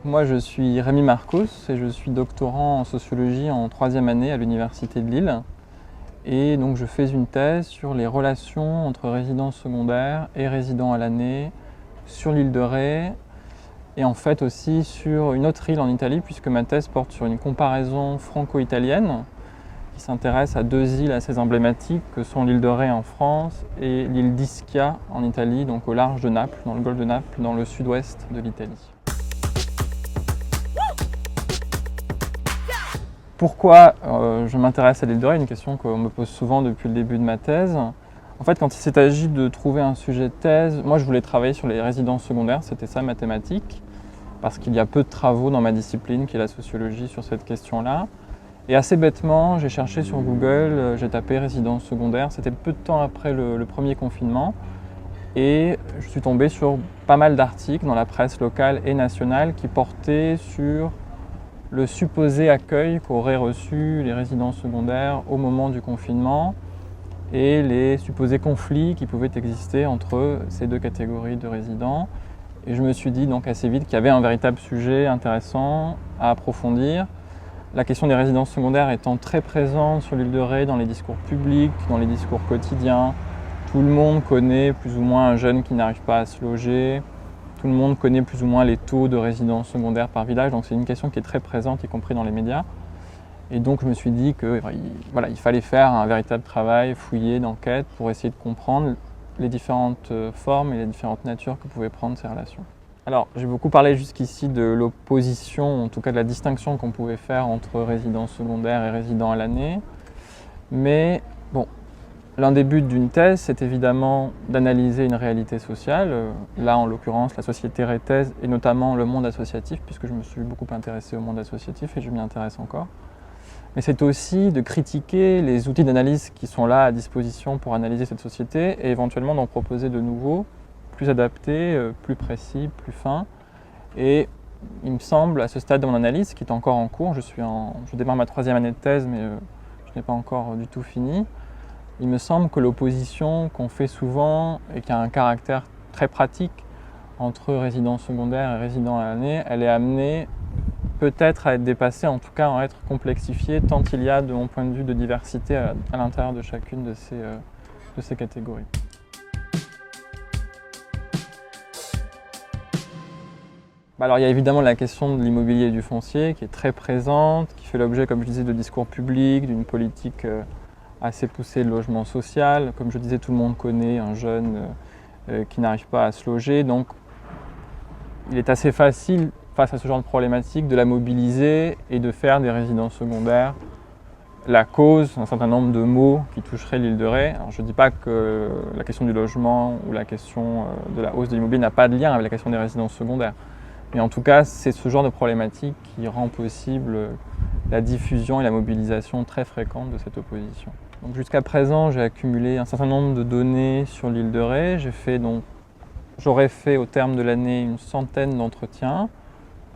Moi, je suis Rémi Marcos et je suis doctorant en sociologie en 3e année à l'Université de Lille. Et donc, je fais une thèse sur les relations entre résidents secondaires et résidents à l'année sur l'île de Ré et en fait aussi sur une autre île en Italie, puisque ma thèse porte sur une comparaison franco-italienne qui s'intéresse à deux îles assez emblématiques que sont l'île de Ré en France et l'île d'Ischia en Italie, donc au large de Naples, dans le golfe de Naples, dans le sud-ouest de l'Italie. Pourquoi je m'intéresse à l'île de Ré? Une question qu'on me pose souvent depuis le début de ma thèse. En fait, quand il s'est agi de trouver un sujet de thèse, moi je voulais travailler sur les résidences secondaires, c'était ça ma thématique, parce qu'il y a peu de travaux dans ma discipline, qui est la sociologie, sur cette question-là. Et assez bêtement, j'ai cherché sur Google, j'ai tapé résidence secondaire, c'était peu de temps après le premier confinement, et je suis tombé sur pas mal d'articles dans la presse locale et nationale qui portaient sur le supposé accueil qu'auraient reçu les résidences secondaires au moment du confinement et les supposés conflits qui pouvaient exister entre ces deux catégories de résidents. Et je me suis dit donc assez vite qu'il y avait un véritable sujet intéressant à approfondir. La question des résidences secondaires étant très présente sur l'île de Ré dans les discours publics, dans les discours quotidiens. Tout le monde connaît plus ou moins un jeune qui n'arrive pas à se loger. Tout le monde connaît plus ou moins les taux de résidences secondaires par village. Donc c'est une question qui est très présente, y compris dans les médias. Et donc je me suis dit qu'il fallait faire un véritable travail fouillé d'enquête pour essayer de comprendre les différentes formes et les différentes natures que pouvaient prendre ces relations. Alors, j'ai beaucoup parlé jusqu'ici de l'opposition, en tout cas de la distinction qu'on pouvait faire entre résidents secondaires et résidents à l'année. Mais bon, l'un des buts d'une thèse, c'est évidemment d'analyser une réalité sociale. Là, en l'occurrence, la société rétaise et notamment le monde associatif, puisque je me suis beaucoup intéressé au monde associatif et je m'y intéresse encore. Mais c'est aussi de critiquer les outils d'analyse qui sont là à disposition pour analyser cette société et éventuellement d'en proposer de nouveaux, plus adaptés, plus précis, plus fins. Et il me semble, à ce stade de mon analyse, qui est encore en cours, je démarre ma 3e année de thèse, mais je n'ai pas encore du tout fini, il me semble que l'opposition qu'on fait souvent et qui a un caractère très pratique entre résidents secondaires et résidents à l'année, elle est amenée peut-être à être dépassée, en tout cas à être complexifiée, tant il y a, de mon point de vue, de diversité à l'intérieur de chacune de ces catégories. Alors il y a évidemment la question de l'immobilier et du foncier qui est très présente, qui fait l'objet, comme je disais, de discours publics, d'une politique assez poussée de logement social. Comme je disais, tout le monde connaît un jeune qui n'arrive pas à se loger, donc il est assez facile, face à ce genre de problématique, de la mobiliser et de faire des résidences secondaires la cause d'un certain nombre de maux qui toucheraient l'île de Ré. Alors, je ne dis pas que la question du logement ou la question de la hausse de l'immobilier n'a pas de lien avec la question des résidences secondaires. Mais en tout cas, c'est ce genre de problématique qui rend possible la diffusion et la mobilisation très fréquente de cette opposition. Donc, jusqu'à présent, j'ai accumulé un certain nombre de données sur l'île de Ré. J'aurais fait au terme de l'année une centaine d'entretiens,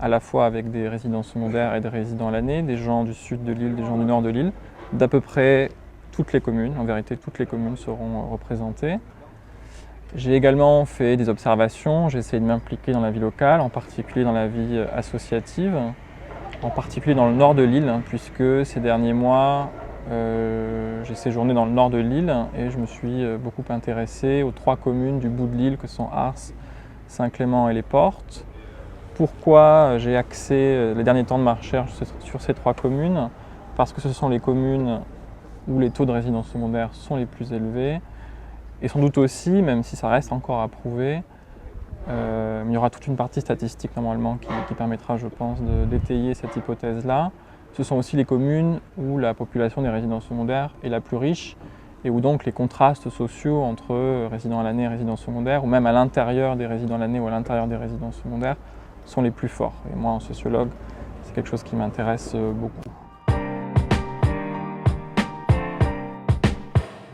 à la fois avec des résidents secondaires et des résidents à l'année, des gens du sud de l'île, des gens du nord de l'île, d'à peu près toutes les communes. En vérité, toutes les communes seront représentées. J'ai également fait des observations, j'ai essayé de m'impliquer dans la vie locale, en particulier dans la vie associative, en particulier dans le nord de l'île, puisque ces derniers mois, j'ai séjourné dans le nord de l'île et je me suis beaucoup intéressé aux 3 communes du bout de l'île que sont Ars, Saint-Clément et Les Portes. Pourquoi j'ai axé les derniers temps de ma recherche sur ces 3 communes? Parce que ce sont les communes où les taux de résidence secondaire sont les plus élevés. Et sans doute aussi, même si ça reste encore à prouver, il y aura toute une partie statistique normalement qui permettra, je pense, d'étayer cette hypothèse-là. Ce sont aussi les communes où la population des résidents secondaires est la plus riche et où donc les contrastes sociaux entre résidents à l'année et résidents secondaires, ou même à l'intérieur des résidents à l'année ou à l'intérieur des résidents secondaires, sont les plus forts. Et moi, en sociologue, c'est quelque chose qui m'intéresse beaucoup.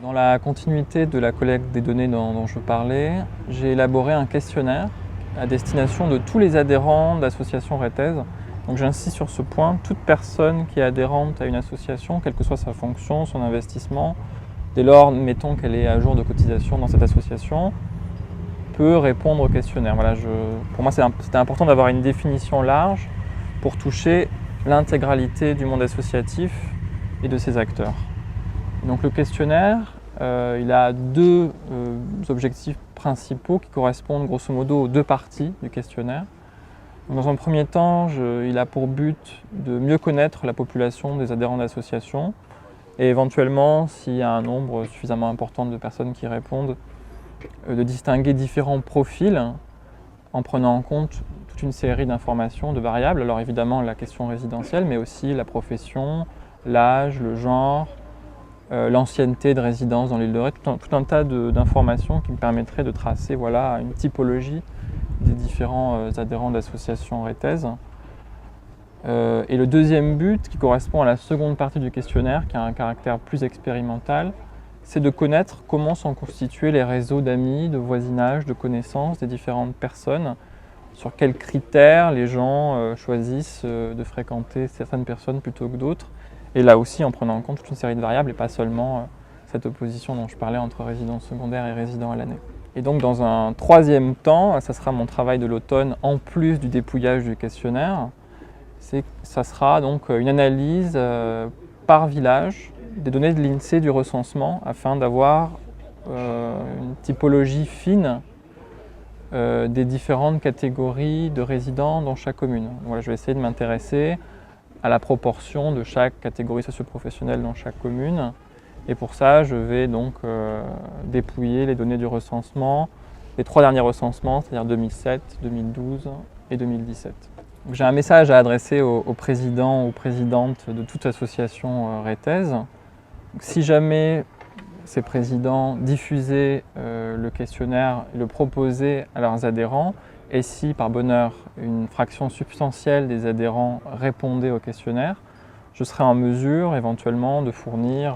Dans la continuité de la collecte des données dont je parlais, j'ai élaboré un questionnaire à destination de tous les adhérents d'associations rétaises. Donc j'insiste sur ce point, toute personne qui est adhérente à une association, quelle que soit sa fonction, son investissement, dès lors, mettons qu'elle est à jour de cotisation dans cette association, peut répondre au questionnaire. Voilà, pour moi, c'était important d'avoir une définition large pour toucher l'intégralité du monde associatif et de ses acteurs. Donc le questionnaire, il a deux objectifs principaux qui correspondent grosso modo aux deux parties du questionnaire. Donc, dans un premier temps, il a pour but de mieux connaître la population des adhérents d'associations et éventuellement, s'il y a un nombre suffisamment important de personnes qui répondent, de distinguer différents profils en prenant en compte toute une série d'informations, de variables. Alors évidemment la question résidentielle, mais aussi la profession, l'âge, le genre, l'ancienneté de résidence dans l'île de Ré, tout un tas d'informations qui me permettraient de tracer une typologie des différents adhérents d'associations rétaises. Et le deuxième but, qui correspond à la seconde partie du questionnaire, qui a un caractère plus expérimental, c'est de connaître comment sont constitués les réseaux d'amis, de voisinage, de connaissances des différentes personnes, sur quels critères les gens choisissent de fréquenter certaines personnes plutôt que d'autres, et là aussi en prenant en compte toute une série de variables et pas seulement cette opposition dont je parlais entre résidents secondaires et résidents à l'année. Et donc dans un troisième temps, ça sera mon travail de l'automne en plus du dépouillage du questionnaire, ça sera donc une analyse par village des données de l'INSEE du recensement afin d'avoir une typologie fine des différentes catégories de résidents dans chaque commune. Donc voilà, je vais essayer de m'intéresser à la proportion de chaque catégorie socio-professionnelle dans chaque commune. Et pour ça, je vais donc dépouiller les données du recensement, les 3 derniers recensements, c'est-à-dire 2007, 2012 et 2017. J'ai un message à adresser aux présidents ou présidentes de toute association rétaise. Si jamais ces présidents diffusaient le questionnaire et le proposaient à leurs adhérents, et si par bonheur une fraction substantielle des adhérents répondait au questionnaire, je serais en mesure éventuellement de fournir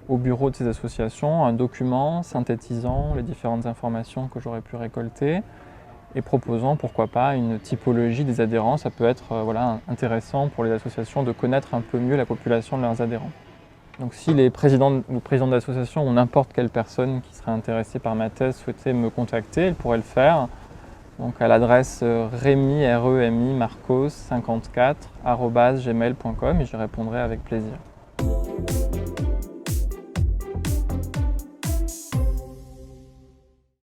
au bureau de ces associations un document synthétisant les différentes informations que j'aurais pu récolter et proposant, pourquoi pas, une typologie des adhérents. Ça peut être intéressant pour les associations de connaître un peu mieux la population de leurs adhérents. Donc si les présidents ou présidents d'associations ou n'importe quelle personne qui serait intéressée par ma thèse souhaitait me contacter, elle pourrait le faire donc à l'adresse remi, marcos54 @gmail.com et j'y répondrai avec plaisir.